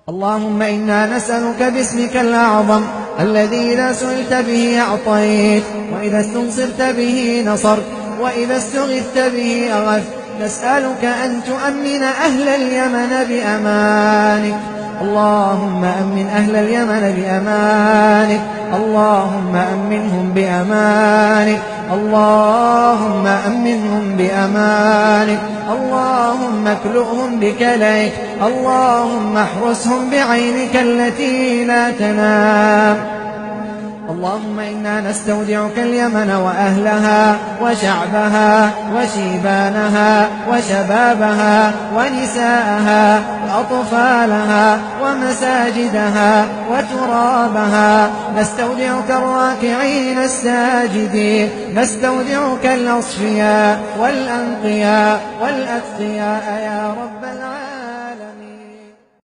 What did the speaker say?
اللهم إنا نسألك باسمك الأعظم الذي إذا سئلت به أعطيت، وإذا استنصرت به نصرت، وإذا استغثت به أغثت، نسألك أن تؤمن أهل اليمن بأمانك. اللهم أمن أهل اليمن بأمانك، اللهم أمنهم بأمانك، اللهم أمنهم بأمانك، اللهم اكلؤهم بكليك، اللهم احرسهم بعينك التي لا تنام. اللهم إنا نستودعك اليمن وأهلها وشعبها وشيبانها وشبابها ونساءها وأطفالها ومساجدها وترابها، نستودعك الراكعين الساجدين، نستودعك الأصفياء والأنقياء والأتقياء يا رب العالمين.